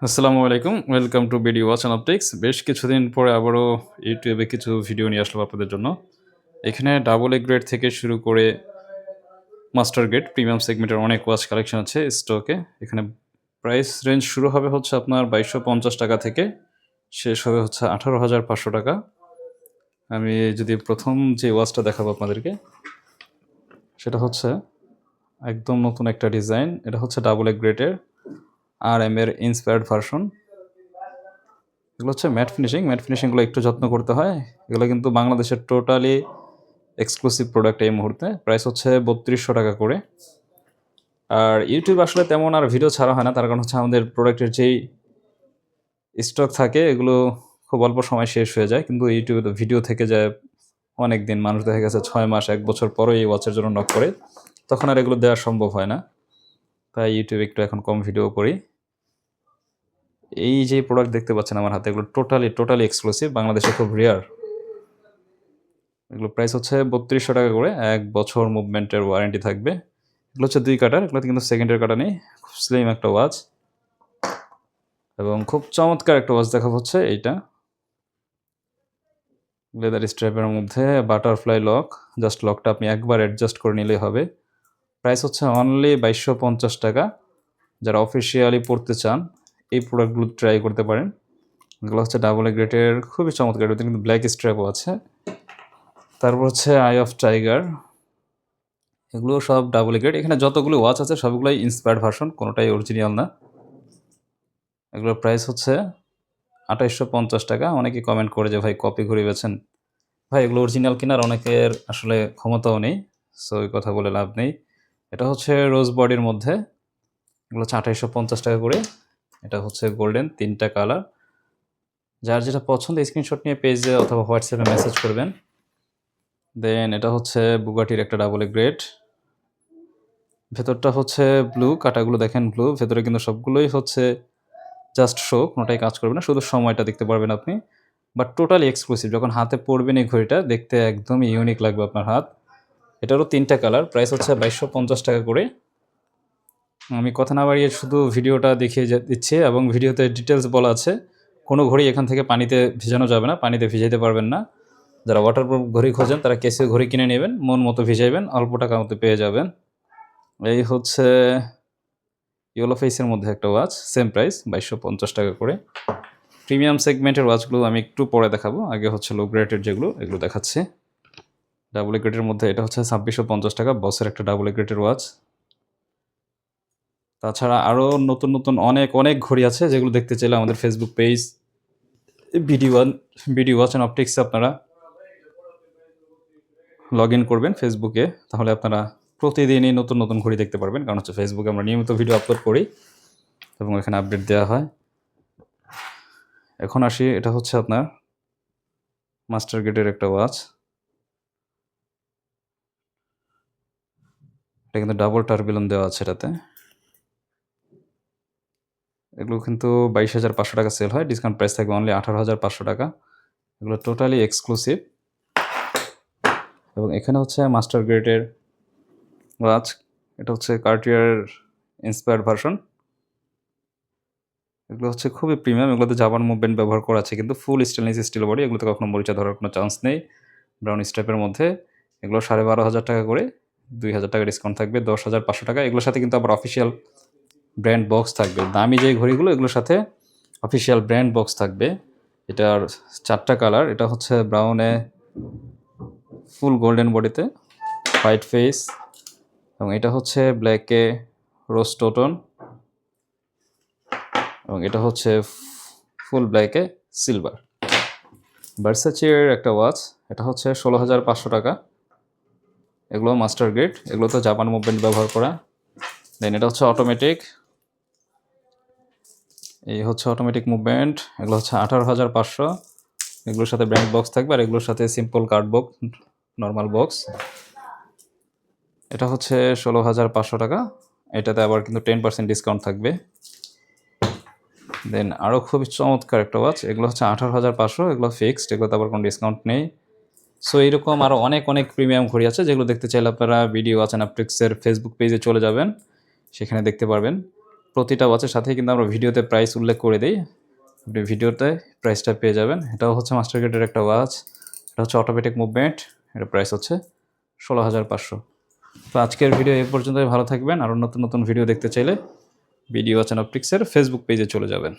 আসসালামু আলাইকুম। Welcome to BD watch and optics. বেশ কিছুদিন পরে আবারও ইউটিউবে কিছু ভিডিও নিয়ে আসলাম আপনাদের জন্য। এখানে ডাবল এ গ্রেড থেকে শুরু করে মাস্টার গ্রেড প্রিমিয়াম সেগমেন্টের অনেক ওয়াচ কালেকশন আছে স্টকে। এখানে প্রাইস রেঞ্জ শুরু হবে হচ্ছে আপনার ৳২২৫০ থেকে, শেষ হবে হচ্ছে ৳১৮,৫০০। আমি যদি প্রথম যে ওয়াচটা দেখাবো আপনাদেরকে, সেটা হচ্ছে একদম নতুন একটা ডিজাইন। এটা হচ্ছে ডাবল এ গ্রেডের RM এর ইন্সপায়ার্ড ভার্সন। এগুলো হচ্ছে ম্যাট ফিনিশিং। ম্যাট ফিনিশিংগুলো একটু যত্ন করতে হয়। এগুলো কিন্তু বাংলাদেশের টোটালি এক্সক্লুসিভ প্রোডাক্ট এই মুহূর্তে। প্রাইস হচ্ছে ৳৩২০০ করে। আর ইউটিউব আসলে তেমন আর ভিডিও ছাড়া হয় না, তার কারণ হচ্ছে আমাদের প্রোডাক্টের যেই স্টক থাকে এগুলো খুব অল্প সময় শেষ হয়ে যায়, কিন্তু ইউটিউবে তো ভিডিও থেকে যায় অনেক দিন। মানুষ দেখা গেছে 6 মাস 1 বছর পরেও এই ওয়াচের জন্য নক করে, তখন আর এগুলো দেওয়া সম্ভব হয় না। তাই ইউটিউবে একটু এখন কম ভিডিও করি। এই যে প্রোডাক্ট দেখতে পাচ্ছেন আমার হাতে, এগুলো টোটালি এক্সক্লুসিভ, বাংলাদেশে খুব রেয়ার। এগুলো প্রাইস হচ্ছে ৳৩২০০ করে। 1 বছর মুভমেন্টের ওয়ারেন্টি থাকবে। এগুলো হচ্ছে 2 কাটার, এগুলোতে কিন্তু সেকেন্ডের কাটা নেই। খুব স্লিম একটা ওয়াচ এবং খুব চমৎকার একটা ওয়াচ দেখাবো হচ্ছে এইটা। লেদার স্ট্র্যাপের মধ্যে বাটারফ্লাই লক। জাস্ট লকটা আপনি একবার অ্যাডজাস্ট করে নিলেই হবে। প্রাইস হচ্ছে অনলি ৳২২৫০। যারা অফিসিয়ালি পড়তে চান এই প্রোডাক্টগুলো ট্রাই করতে পারেন। এগুলো হচ্ছে ডাবল এ গ্রেডের, খুবই চমৎকার। এটাতে কিন্তু ব্ল্যাক স্ট্র্যাপও আছে। তারপর হচ্ছে আই অফ টাইগার। এগুলো সব ডাবল এ গ্রেড। এখানে যতগুলো ওয়াচ আছে সবগুলোই ইন্সপায়ার্ড ভার্সন, কোনোটাই অরিজিনাল না। এগুলোর প্রাইস হচ্ছে ৳২৮৫০। অনেকেই কমেন্ট করে যে ভাই কপি ঘড়ি বেচেন। ভাই এগুলো অরিজিনাল কেনার অনেকের আসলে ক্ষমতাও নেই, সো এই কথা বলে লাভ নেই। এটা হচ্ছে রোজ বডির মধ্যে। এগুলো হচ্ছে ৳২৮৫০ করে। এটা হচ্ছে গোল্ডেন, 3টা কালার। যার যেটা পছন্দ স্ক্রিনশট নিয়ে পেজে অথবা হোয়াটসঅ্যাপে মেসেজ করবেন। দেন এটা হচ্ছে বুগাটির একটা ডাবল এ গ্রেড। ভেতরটা হচ্ছে ব্লু, কাটাগুলো দেখেন ব্লু। ভেতরে কিন্তু সবগুলোই হচ্ছে জাস্ট শো, কোনোটাই কাজ করবে না, শুধু সময়টা দেখতে পারবেন আপনি। But totally exclusive. যখন হাতে পরবেন এই ঘড়িটা দেখতে একদমই ইউনিক লাগবে আপনার হাত। এটারও 3টা কালার। প্রাইস হচ্ছে ৳২২৫০ করে। আমি কথা না বাড়িয়ে শুধু ভিডিওটা দেখিয়ে দিচ্ছি এবং ভিডিওতে ডিটেলস বলা আছে। কোনো ঘড়ি এখান থেকে পানিতে ভিজানো যাবে না, পানিতে ভিজাইতে পারবেন না। যারা ওয়াটারপ্রুফ ঘড়ি খোঁজেন তারা কেসিও ঘড়ি কিনে নেবেন, মন মতো ভিজাইবেন, অল্প টাকার মধ্যে পেয়ে যাবেন। এই হচ্ছে ইয়েলো ফেসের মধ্যে একটা ওয়াচ, সেম প্রাইস ৳২২৫০ করে। প্রিমিয়াম সেগমেন্টের ওয়াচগুলো আমি একটু পরে দেখাবো। আগে হচ্ছে লো গ্রেডের যেগুলো, এগুলো দেখাচ্ছি। ডাবল এ গ্রেডের মধ্যে এটা হচ্ছে ৳২৬৫০, বসের একটা ডাবল এ গ্রেডের ওয়াচ। তাছাড়া আরও নতুন অনেক ঘড়ি আছে, যেগুলো দেখতে চাইলে আমাদের Facebook page BD watch and অপটিক্সে আপনারা লগ ইন করবেন ফেসবুকে, তাহলে আপনারা প্রতিদিনই নতুন ঘড়ি দেখতে পারবেন। কারণ হচ্ছে ফেসবুকে আমরা নিয়মিত ভিডিও আপলোড করি এবং এখানে আপডেট দেওয়া হয়। এখন আসি, এটা হচ্ছে আপনার মাস্টার গ্রেডের একটা ওয়াচ। এটা কিন্তু ডাবল টার্বিলন দেওয়া আছে এটাতে। এগুলো কিন্তু ৳২২,৫০০ সেল হয়। ডিসকাউন্ট প্রাইস থাকবে অনলি ৳১৮,৫০০। এগুলো টোটালি এক্সক্লুসিভ। এবং এখানে হচ্ছে মাস্টার গ্রেডের ওয়াচ। এটা হচ্ছে কার্টিয়ার ইন্সপায়ার্ড ভার্সন। এগুলো হচ্ছে খুবই প্রিমিয়াম। এগুলোতে জাপান মুভমেন্ট ব্যবহার করা আছে, কিন্তু ফুল স্টেনলেস স্টিল বডি। এগুলোতে কখনো মরিচা ধরার কোনো চান্স নেই। ব্রাউন স্ট্রাইপের মধ্যে। এগুলো ৳১২,৫০০ করে। ৳২,০০০ ডিসকাউন্ট থাকবে, ৳১০,৫০০। এগুলোর সাথে কিন্তু আবার অফিসিয়াল ব্র্যান্ড বক্স থাকবে। দামি যে ঘড়িগুলো এগুলোর সাথে অফিসিয়াল ব্র্যান্ড বক্স থাকবে। এটার 4টা কালার। এটা হচ্ছে ব্রাউনে ফুল গোল্ডেন বডিতে, হোয়াইট ফেস, এবং এটা হচ্ছে ব্ল্যাকে রোজ টোটন, এবং এটা হচ্ছে ফুল ব্ল্যাকে সিলভার। ভার্সাচির একটা ওয়াচ। এটা হচ্ছে ষোলো হাজার ৫০০ টাকা। এগুলো মাস্টার গ্রেড, এগুলো তো জাপান মুভমেন্ট ব্যবহার করা। দেন এটা হচ্ছে অটোমেটিক। এই হচ্ছে অটোমেটিক মুভমেন্ট। এগুলো হচ্ছে ১৮,৫০০। এগুলোর সাথে ব্র্যান্ড বক্স থাকবে, আর এগুলোর সাথে simple card box, normal box. এটা হচ্ছে ১৬,৫০০ টাকা। এটাতে আবার কিন্তু 10% ডিসকাউন্ট থাকবে। দেন আরও খুবই চমৎকার একটা ওয়াচ। এগুলো হচ্ছে ১৮,৫০০। এগুলো ফিক্সড, এগুলোতে আবার কোনো ডিসকাউন্ট নেই। সো এইরকম আরও অনেক প্রিমিয়াম ঘড়ি আছে, যেগুলো দেখতে চাইলে আপনারা বিডি ওয়াচ অ্যান্ড অপটিক্সের ফেসবুক পেজে চলে যাবেন, সেখানে দেখতে পারবেন। প্রতিটা ওয়াচের সাথেই কিন্তু আমরা ভিডিওতে প্রাইস উল্লেখ করে দিই। আপনি ভিডিওতে প্রাইসটা পেয়ে যাবেন। এটাও হচ্ছে মাস্টার গ্রেডের একটা ওয়াচ। এটা হচ্ছে অটোমেটিক মুভমেন্ট। এটার প্রাইস হচ্ছে 16,500। তো আজকের ভিডিও এই পর্যন্তই। ভালো থাকবেন। আরও নতুন নতুন ভিডিও দেখতে চাইলে বিডি ওয়াচ অ্যান্ড অপটিক্সের ফেসবুক পেজে চলে যাবেন।